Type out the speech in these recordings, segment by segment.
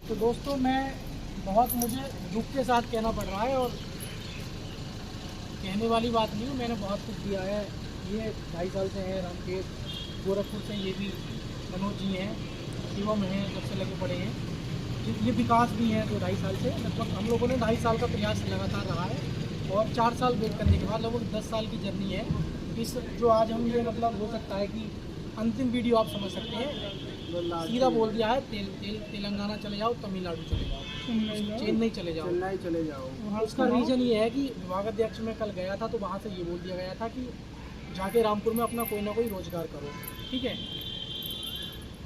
तो दोस्तों मुझे दुख के साथ कहना पड़ रहा है, और कहने वाली बात नहीं, मैंने बहुत कुछ दिया है। ये 2.5 साल से हैं रामकेश, गोरखपुर से ये भी मनोज जी हैं, शिवम हैं, जब से लगे पड़े हैं। ये विकास भी हैं, तो 2.5 साल से लगभग हम लोगों ने 2.5 साल का प्रयास लगातार रहा है, और 4 साल वेट करने के बाद लगभग 10 साल की जर्नी है। इस जो आज हम ये मतलब हो सकता है कि अंतिम वीडियो आप समझ सकते हैं, सीधा बोल दिया है तेलंगाना चले जाओ, तमिलनाडु चले जाओ, चेन्नई चले जाओ। उसका रीज़न ये है कि विभागाध्यक्ष में कल गया था, तो वहाँ से ये बोल दिया गया था कि जाके रामपुर में अपना कोई ना कोई रोजगार करो। ठीक है,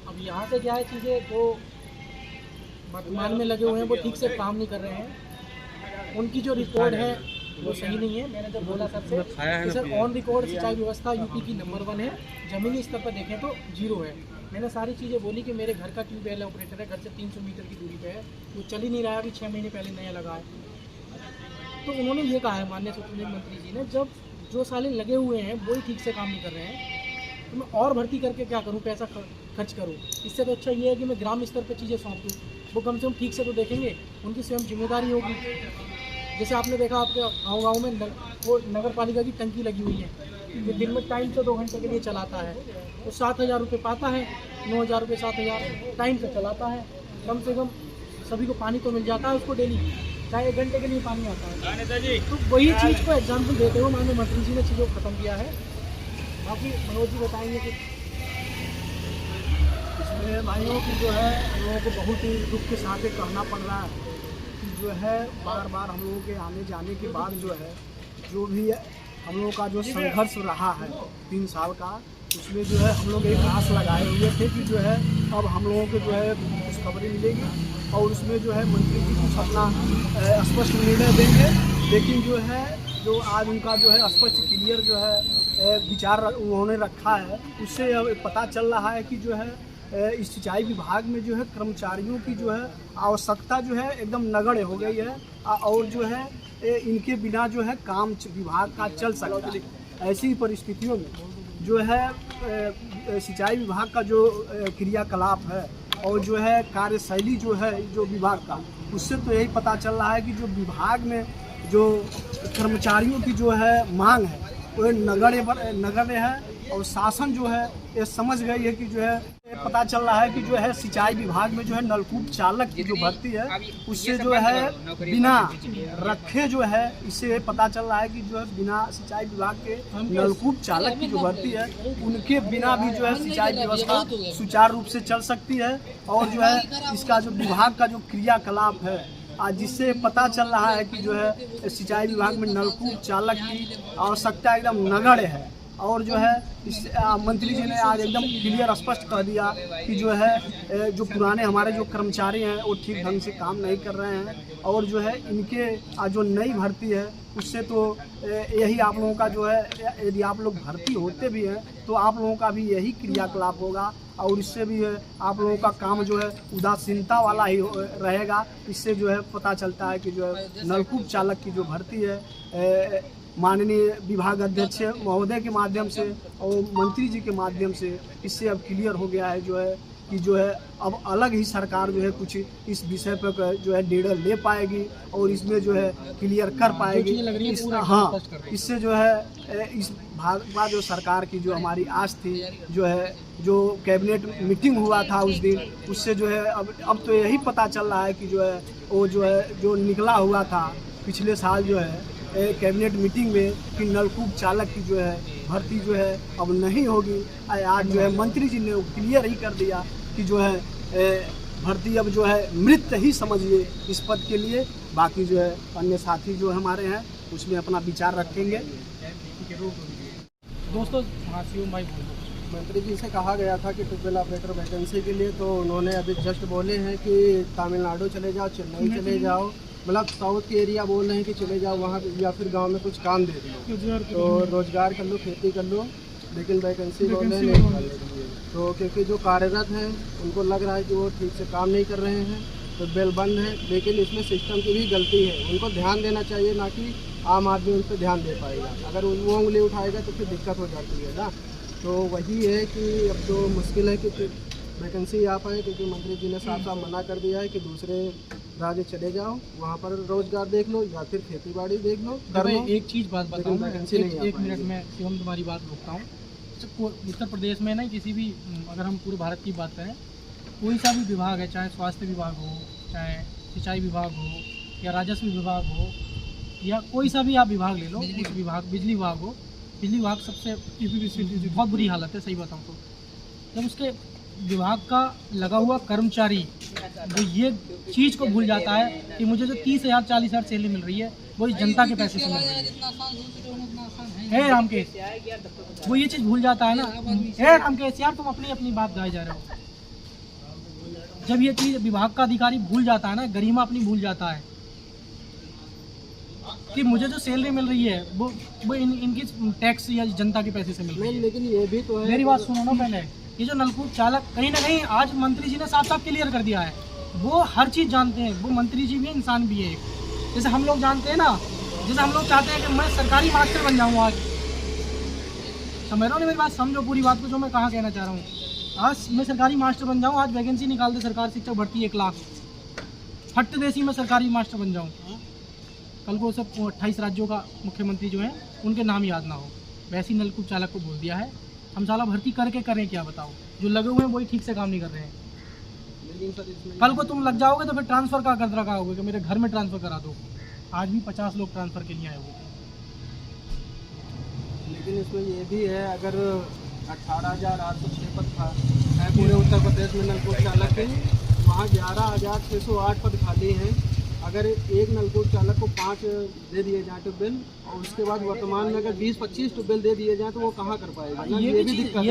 अब यहाँ से क्या है, चीज़ें जो वर्तमान में लगे हुए हैं वो ठीक से काम नहीं कर रहे हैं। उनकी जो रिकॉर्ड है वो सही नहीं है। मैंने जब बोला सबसे सर ऑन रिकॉर्ड सिंचाई व्यवस्था यूपी की नंबर 1 है, ज़मीनी स्तर पर देखें तो 0 है। मैंने सारी चीज़ें बोली कि मेरे घर का ट्यूबवेल ऑपरेटर है, घर से 300 मीटर की दूरी पे है, वो चल ही नहीं रहा है, अभी 6 महीने पहले नया लगा है। तो उन्होंने ये कहा है माननीय सूचना मंत्री जी ने, जब जो साले लगे हुए हैं वही ठीक से काम नहीं कर रहे हैं, तो मैं और भर्ती करके क्या करूँ, पैसा खर्च करूँ। इससे तो अच्छा ये है कि मैं ग्राम स्तर पर चीज़ें सौंप दूँ, वो कम से कम ठीक से तो देखेंगे, उनकी स्वयं जिम्मेदारी होगी। जैसे आपने देखा आपके गाँव में वो नगर पालिका की टंकी लगी हुई है, जो दिन में टाइम से 2 घंटे के लिए चलाता है, वो 7,000 रुपये पाता है, 9,000 रुपये 7,000 टाइम से चलाता है। कम से कम सभी को पानी तो मिल जाता है उसको डेली, चाहे 1 घंटे के लिए पानी आता है। तो वही चीज़ को एग्जाम्पल देते हुए माननीय मंत्री जी ने चीज़ों को ख़त्म किया है। बाकी मनोज जी बताएंगे कि इसमें भाइयों की जो है हम लोगों को बहुत ही दुख के साथ कहना पड़ रहा है कि जो है बार बार हम लोगों के आने जाने के बाद जो भी हम लोगों का जो संघर्ष रहा है 3 साल का, उसमें जो है हम लोग एक आस लगाए हुए थे कि जो है अब हम लोगों को जो है खुशखबरी मिलेगी, और उसमें जो है मंत्री जी कुछ अपना स्पष्ट निर्णय देंगे। लेकिन जो आज उनका जो है स्पष्ट क्लियर जो है विचार उन्होंने रखा है, उससे अब पता चल रहा है कि जो है इस सिंचाई विभाग में जो है कर्मचारियों की जो है आवश्यकता जो है एकदम नगण्य हो गई है, और जो है इनके बिना जो है काम विभाग का चल सकता है। ऐसी परिस्थितियों में जो है सिंचाई विभाग का जो क्रियाकलाप है और जो है कार्यशैली जो है जो विभाग का, उससे तो यही पता चल रहा है कि जो विभाग में जो कर्मचारियों की जो है मांग है वो नगण्य है, और शासन जो है ये समझ गई है कि जो है पता चल रहा है कि जो है सिंचाई विभाग में जो है नलकूप चालक की जो भर्ती है, उससे जो है बिना रखे जो है, इससे पता चल रहा है कि जो है बिना सिंचाई विभाग के नलकूप चालक की जो भर्ती है, उनके बिना भी जो है सिंचाई व्यवस्था सुचारू रूप से चल सकती है। और जो है इसका जो विभाग का जो क्रियाकलाप है, जिससे पता चल रहा है कि जो है सिंचाई विभाग में नलकूप चालक की आवश्यकता एकदम नगण्य है। और जो है इस मंत्री जी ने आज एकदम क्लियर स्पष्ट कह दिया कि जो है जो पुराने हमारे जो कर्मचारी हैं वो ठीक ढंग से काम नहीं कर रहे हैं, और जो है इनके जो नई भर्ती है उससे तो यही आप लोगों का जो है, यदि आप लोग भर्ती होते भी हैं तो आप लोगों का भी यही क्रियाकलाप होगा, और इससे भी आप लोगों का काम जो है उदासीनता वाला ही रहेगा। इससे जो है पता चलता है कि जो है नलकूप चालक की जो भर्ती है माननीय विभाग अध्यक्ष महोदय के माध्यम से और मंत्री जी के माध्यम से इससे अब क्लियर हो गया है जो है कि जो है अब अलग ही सरकार जो है कुछ इस विषय पर जो है निर्णय ले पाएगी, और इसमें जो है क्लियर कर पाएगी। हाँ, इससे जो है इस भाजपा जो सरकार की जो हमारी आस थी, जो है जो कैबिनेट मीटिंग हुआ था उस दिन, उससे जो है अब तो यही पता चल रहा है कि जो है वो जो है जो निकला हुआ था पिछले साल जो है कैबिनेट मीटिंग में कि नलकूप चालक की जो है भर्ती जो है अब नहीं होगी। आज जो है मंत्री जी ने क्लियर ही कर दिया कि जो है भर्ती अब जो है मृत ही समझिए इस पद के लिए। बाकी जो है अन्य साथी जो हमारे हैं उसमें अपना विचार रखेंगे। दोस्तों मंत्री जी से कहा गया था कि ट्यूबवेल ऑपरेटर वैकेंसी के लिए, तो उन्होंने अभी जस्ट बोले हैं कि तमिलनाडु चले जाओ, चेन्नई चले जाओ, मतलब साउथ के एरिया बोल रहे हैं कि चले जाओ वहाँ, या फिर गांव में कुछ काम दे दो, तो रोजगार कर लो, खेती कर लो, लेकिन वैकेंसी बोल रहे नहीं निकालने के लिए। तो क्योंकि जो कार्यरत हैं उनको लग रहा है कि वो ठीक से काम नहीं कर रहे हैं, तो बेल बंद है। लेकिन इसमें सिस्टम की भी गलती है, उनको ध्यान देना चाहिए, ना कि आम आदमी उन पर ध्यान दे पाएगा। अगर वो उंगली उठाएगा तो फिर दिक्कत हो जाती है ना। तो वही है कि अब जो मुश्किल है कि वैकेंसी आ पाए, क्योंकि मंत्री जी ने साफ साफ मना कर दिया है कि दूसरे राज्य चले जाओ, वहाँ पर रोजगार देख लो या फिर खेती बाड़ी देख लो, कर लो। एक चीज़ बात बताऊँ, वैकेंसी नहीं आ एक मिनट पाएगी। में शिवम तुम्हारी बात रोकता हूँ। उत्तर प्रदेश में ना किसी भी, अगर हम पूरे भारत की बात करें, कोई सा भी विभाग है, चाहे स्वास्थ्य विभाग हो, चाहे सिंचाई विभाग हो, या राजस्व विभाग हो, या कोई सा भी आप विभाग ले लो, उस विभाग, बिजली विभाग हो, बिजली विभाग सबसे बहुत बुरी हालत है सही बताऊँ तो। जब उसके विभाग का लगा हुआ कर्मचारी वो ये चीज़ को भूल जाता है कि मुझे जो 30,000 40,000 सैलरी मिल रही है वो इस जनता के पैसे से मिल रही है रामकेश, वो ये चीज़ भूल जाता है ना। रामकेश यार, तुम अपनी अपनी बात गाए जा रहे हो। जब ये चीज़ विभाग का अधिकारी भूल जाता है ना, गरिमा अपनी भूल जाता है कि मुझे जो सैलरी मिल रही है वो इनकी टैक्स या जनता के पैसे से मिल रही है। लेकिन ये भी तो है, मेरी बात सुनो ना पहले। ये जो नलकूप चालक, कहीं ना कहीं आज मंत्री जी ने साफ साफ क्लियर कर दिया है, वो हर चीज़ जानते हैं, वो मंत्री जी भी इंसान भी है एक। जैसे हम लोग जानते हैं ना, जैसे हम लोग चाहते हैं कि मैं सरकारी मास्टर बन जाऊँ आज, समझ रहे हो ना मेरी बात, समझो पूरी बात को जो मैं कहाँ कहना चाह रहा हूँ। आज मैं सरकारी मास्टर बन जाऊँ, आज वैकेंसी निकाल दे सरकार, शिक्षक भर्ती 1 लाख, फट देसी में सरकारी मास्टर बन जाऊँ, कल को सब 28 राज्यों का मुख्यमंत्री जो है उनके नाम याद ना हो, वैसे ही नलकूप चालक को बोल दिया है। हम साला भर्ती करके करें क्या बताओ, जो लगे हुए हैं वही ठीक से काम नहीं कर रहे हैं। कल को तुम लग जाओगे तो फिर ट्रांसफ़र का कर रखा होगा कि मेरे घर में ट्रांसफ़र करा दो। आज भी 50 लोग ट्रांसफ़र के लिए आए हुए थे। लेकिन इसमें ये भी है, अगर 18,806 पद है पूरे उत्तर प्रदेश में नलकूप चालक के, वहाँ 11,608 पद खाली हैं। अगर एक नलकूप चालक को 5 दे दिए जाए ट्यूबवेल, और उसके बाद वर्तमान में अगर 20-25 ट्यूबवेल दे दिए जाए तो वो कहाँ कर पाएगा? ये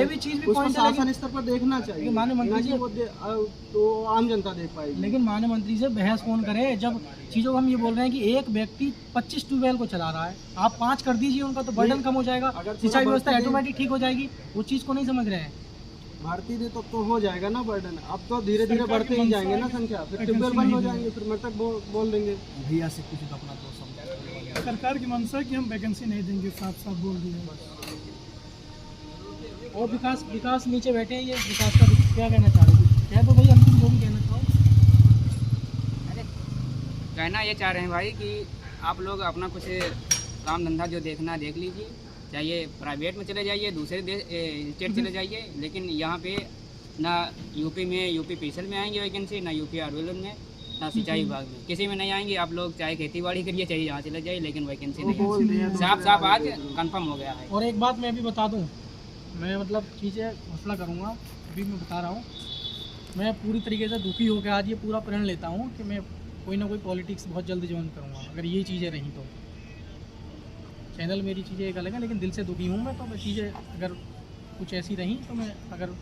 भी चीज़ भी उसको शासन स्तर पर देखना चाहिए, माननीय मंत्री जी, तो आम जनता देख पाएगी। लेकिन माननीय मंत्री से बहस कौन करे, जब चीज़ों को हम ये बोल रहे हैं कि एक व्यक्ति 25 ट्यूबवेल को चला रहा है, आप 5 कर दीजिए उनका, तो बर्डन कम हो जाएगा, सिंचाई व्यवस्था ऑटोमेटिक ठीक हो जाएगी। वो चीज़ को नहीं समझ रहे हैं। भारतीय दे तो हो जाएगा ना बर्डन, अब तो धीरे धीरे बढ़ते ही जाएंगे ना संख्या, फिर ट्यूबवेल बंद हो जाएंगे, फिर मृतक बोल देंगे। भैया से कुछ अपना तो समझ, सरकार की मंशा है कि हम वैकेंसी नहीं देंगे, साफ साफ बोल दिए बस। और विकास नीचे बैठे हैं, ये विकास का क्या कहना चाह रहे थे? क्या तो भाई अंतिम जो भी कहना चाहो। कहना ये चाह रहे हैं भाई कि आप लोग अपना कुछ काम धंधा जो देखना देख लीजिए, चाहिए प्राइवेट में चले जाइए, दूसरे स्टेट चले जाइए, लेकिन यहाँ पे ना यूपी में यूपी पीएसएल में आएंगे वैकेंसी, ना यूपी आरओएल में, ना सिंचाई विभाग में, किसी में नहीं आएंगे। आप लोग चाहे खेती बाड़ी करिए, चाहे यहाँ चले जाइए, लेकिन वैकेंसी नहीं, साफ साफ आज कंफर्म हो गया है। और एक बात मैं भी बता दूँ, मैं मतलब चीज़ें घोषणा करूँगा, अभी मैं बता रहा हूँ, मैं पूरी तरीके से दुखी होकर आज ये पूरा प्रण लेता हूँ कि मैं कोई ना कोई पॉलिटिक्स बहुत जल्द ज्वाइन करूँगा, अगर ये चीज़ें रहीं तो। चैनल मेरी चीज़ें एक अलग है, लेकिन दिल से दुखी हूँ मैं, तो मैं चीज़ें अगर कुछ ऐसी रहीं तो मैं, अगर